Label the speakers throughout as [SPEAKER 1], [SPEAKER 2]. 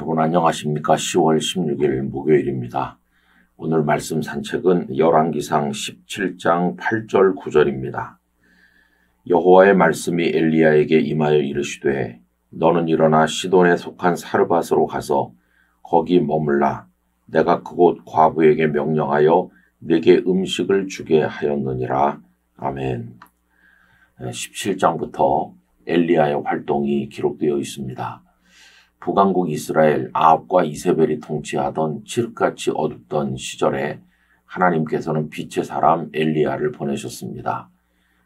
[SPEAKER 1] 여러분 안녕하십니까? 10월 16일 목요일입니다. 오늘 말씀 산책은 열왕기상 17장 8절 9절입니다. 여호와의 말씀이 엘리야에게 임하여 이르시되 너는 일어나 시돈에 속한 사르밧으로 가서 거기 머물라. 내가 그곳 과부에게 명령하여 네게 음식을 주게 하였느니라. 아멘. 17장부터 엘리야의 활동이 기록되어 있습니다. 북왕국 이스라엘 아합과 이세벨이 통치하던 칠흑같이 어둡던 시절에 하나님께서는 빛의 사람 엘리야를 보내셨습니다.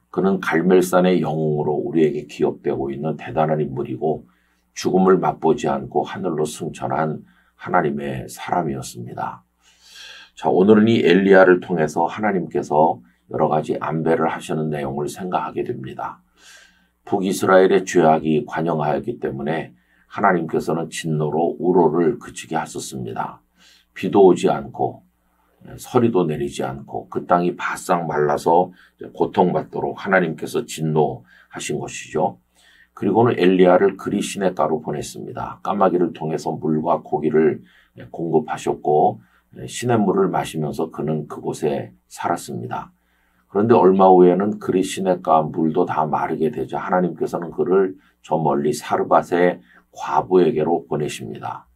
[SPEAKER 1] 그는 갈멜산의 영웅으로 우리에게 기억되고 있는 대단한 인물이고 죽음을 맛보지 않고 하늘로 승천한 하나님의 사람이었습니다. 자, 오늘은 이 엘리야를 통해서 하나님께서 여러 가지 안배를 하시는 내용을 생각하게 됩니다. 북이스라엘의 죄악이 관영하였기 때문에 하나님께서는 진노로 우로를 그치게 하셨습니다. 비도 오지 않고 서리도 내리지 않고 그 땅이 바싹 말라서 고통받도록 하나님께서 진노하신 것이죠. 그리고는 엘리야를 그리 시냇가로 보냈습니다. 까마귀를 통해서 물과 고기를 공급하셨고 시냇물을 마시면서 그는 그곳에 살았습니다. 그런데 얼마 후에는 그리 시냇가 물도 다 마르게 되자 하나님께서는 그를 저 멀리 사르밧의 과부에게로 보내십니다.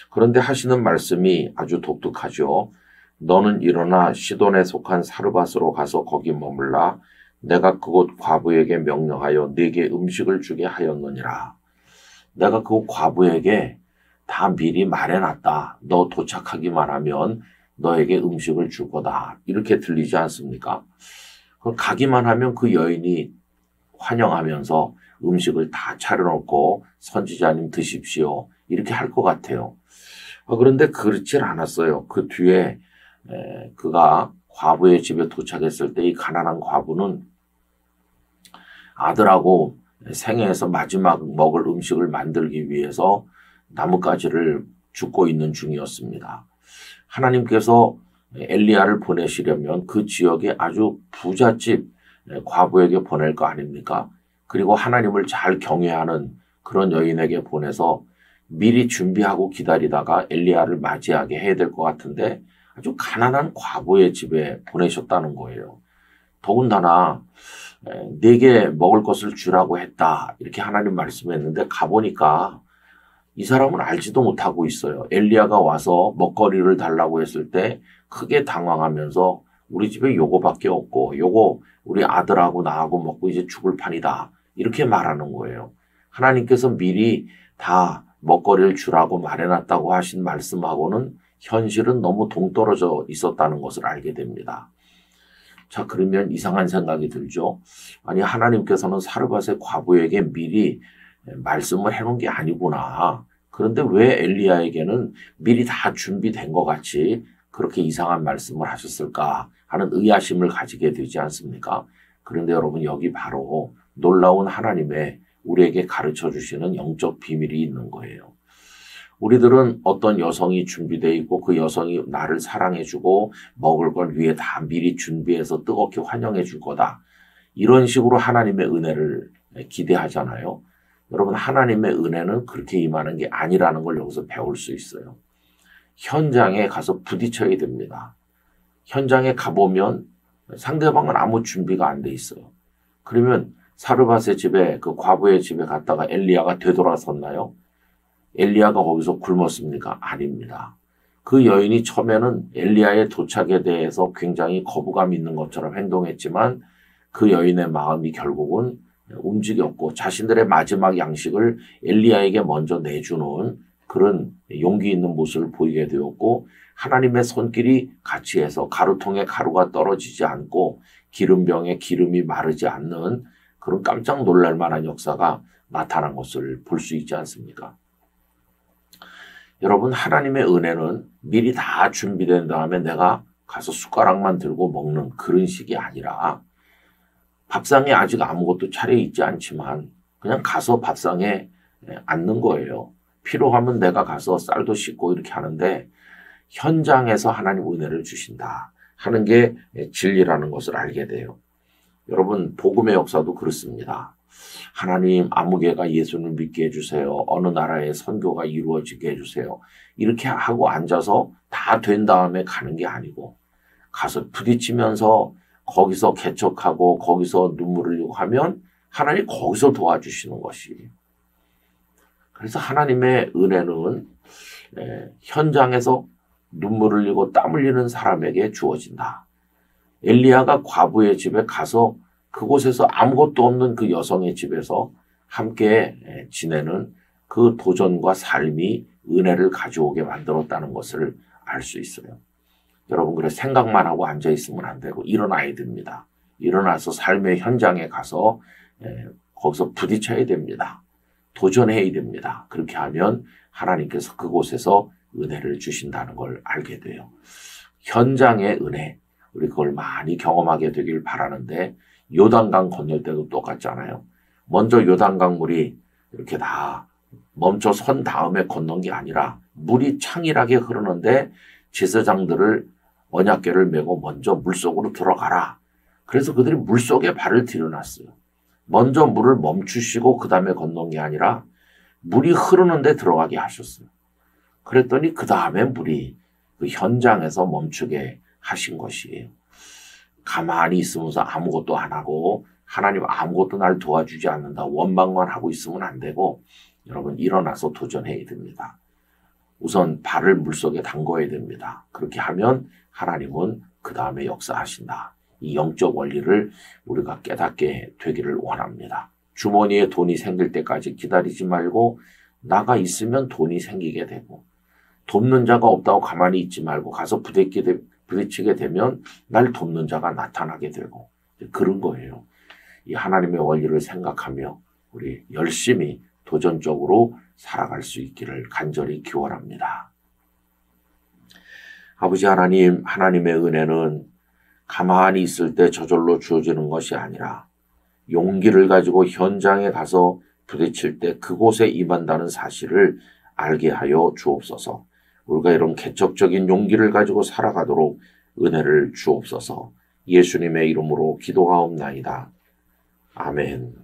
[SPEAKER 1] 그런데 하시는 말씀이 아주 독특하죠. 너는 일어나 시돈에 속한 사르밧으로 가서 거기 머물라. 내가 그곳 과부에게 명령하여 네게 음식을 주게 하였느니라. 내가 그 과부에게 다 미리 말해놨다. 너 도착하기만 하면 너에게 음식을 줄 거다. 이렇게 들리지 않습니까? 가기만 하면 그 여인이 환영하면서 음식을 다 차려놓고 선지자님 드십시오. 이렇게 할 것 같아요. 그런데 그렇지 않았어요. 그 뒤에 그가 과부의 집에 도착했을 때 이 가난한 과부는 아들하고 생애에서 마지막 먹을 음식을 만들기 위해서 나뭇가지를 줍고 있는 중이었습니다. 하나님께서 엘리야를 보내시려면 그 지역에 아주 부잣집 과부에게 보낼 거 아닙니까? 그리고 하나님을 잘 경외하는 그런 여인에게 보내서 미리 준비하고 기다리다가 엘리야를 맞이하게 해야 될 것 같은데 아주 가난한 과부의 집에 보내셨다는 거예요. 더군다나 네게 먹을 것을 주라고 했다. 이렇게 하나님 말씀했는데 가보니까 이 사람은 알지도 못하고 있어요. 엘리야가 와서 먹거리를 달라고 했을 때 크게 당황하면서 우리 집에 요거밖에 없고 요거 우리 아들하고 나하고 먹고 이제 죽을 판이다. 이렇게 말하는 거예요. 하나님께서 미리 다 먹거리를 주라고 말해놨다고 하신 말씀하고는 현실은 너무 동떨어져 있었다는 것을 알게 됩니다. 자, 그러면 이상한 생각이 들죠. 아니, 하나님께서는 사르밧의 과부에게 미리 말씀을 해놓은 게 아니구나. 그런데 왜 엘리야에게는 미리 다 준비된 것 같이 그렇게 이상한 말씀을 하셨을까 하는 의아심을 가지게 되지 않습니까? 그런데 여러분, 여기 바로 놀라운 하나님의 우리에게 가르쳐 주시는 영적 비밀이 있는 거예요. 우리들은 어떤 여성이 준비되어 있고 그 여성이 나를 사랑해주고 먹을 걸 위해 다 미리 준비해서 뜨겁게 환영해 줄 거다. 이런 식으로 하나님의 은혜를 기대하잖아요. 여러분, 하나님의 은혜는 그렇게 임하는 게 아니라는 걸 여기서 배울 수 있어요. 현장에 가서 부딪혀야 됩니다. 현장에 가보면 상대방은 아무 준비가 안 돼 있어요. 그러면 사르밧의 집에 그 과부의 집에 갔다가 엘리야가 되돌아섰나요? 엘리야가 거기서 굶었습니까? 아닙니다. 그 여인이 처음에는 엘리야의 도착에 대해서 굉장히 거부감 있는 것처럼 행동했지만 그 여인의 마음이 결국은 움직였고 자신들의 마지막 양식을 엘리야에게 먼저 내주는 그런 용기 있는 모습을 보이게 되었고 하나님의 손길이 같이 해서 가루통에 가루가 떨어지지 않고 기름병에 기름이 마르지 않는 그런 깜짝 놀랄 만한 역사가 나타난 것을 볼 수 있지 않습니까? 여러분, 하나님의 은혜는 미리 다 준비된 다음에 내가 가서 숟가락만 들고 먹는 그런 식이 아니라 밥상에 아직 아무것도 차려있지 않지만 그냥 가서 밥상에 앉는 거예요. 필요하면 내가 가서 쌀도 씻고 이렇게 하는데 현장에서 하나님 은혜를 주신다 하는 게 진리라는 것을 알게 돼요. 여러분, 복음의 역사도 그렇습니다. 하나님 아무개가 예수를 믿게 해주세요. 어느 나라에 선교가 이루어지게 해주세요. 이렇게 하고 앉아서 다 된 다음에 가는 게 아니고 가서 부딪히면서 거기서 개척하고 거기서 눈물을 흘리고 하면 하나님 거기서 도와주시는 것이에요. 그래서 하나님의 은혜는 현장에서 눈물을 흘리고 땀 흘리는 사람에게 주어진다. 엘리야가 과부의 집에 가서 그곳에서 아무것도 없는 그 여성의 집에서 함께 지내는 그 도전과 삶이 은혜를 가져오게 만들었다는 것을 알 수 있어요. 여러분, 그래 생각만 하고 앉아있으면 안 되고 일어나야 됩니다. 일어나서 삶의 현장에 가서 거기서 부딪혀야 됩니다. 도전해야 됩니다. 그렇게 하면 하나님께서 그곳에서 은혜를 주신다는 걸 알게 돼요. 현장의 은혜, 우리 그걸 많이 경험하게 되길 바라는데 요단강 건널 때도 똑같잖아요. 먼저 요단강 물이 이렇게 다 멈춰 선 다음에 건넌 게 아니라 물이 창일하게 흐르는데 제사장들을 언약궤를 메고 먼저 물속으로 들어가라. 그래서 그들이 물속에 발을 들여놨어요. 먼저 물을 멈추시고 그 다음에 건넌 게 아니라 물이 흐르는데 들어가게 하셨어요. 그랬더니 그 다음에 물이 그 현장에서 멈추게 하신 것이에요. 가만히 있으면서 아무것도 안 하고 하나님 아무것도 날 도와주지 않는다. 원망만 하고 있으면 안 되고 여러분 일어나서 도전해야 됩니다. 우선 발을 물속에 담궈야 됩니다. 그렇게 하면 하나님은 그 다음에 역사하신다. 이 영적 원리를 우리가 깨닫게 되기를 원합니다. 주머니에 돈이 생길 때까지 기다리지 말고 나가 있으면 돈이 생기게 되고 돕는 자가 없다고 가만히 있지 말고 가서 부딪히게 되면 날 돕는 자가 나타나게 되고 그런 거예요. 이 하나님의 원리를 생각하며 우리 열심히 도전적으로 살아갈 수 있기를 간절히 기원합니다. 아버지 하나님, 하나님의 은혜는 가만히 있을 때 저절로 주어지는 것이 아니라 용기를 가지고 현장에 가서 부딪힐 때 그곳에 임한다는 사실을 알게 하여 주옵소서. 우리가 이런 개척적인 용기를 가지고 살아가도록 은혜를 주옵소서. 예수님의 이름으로 기도하옵나이다. 아멘.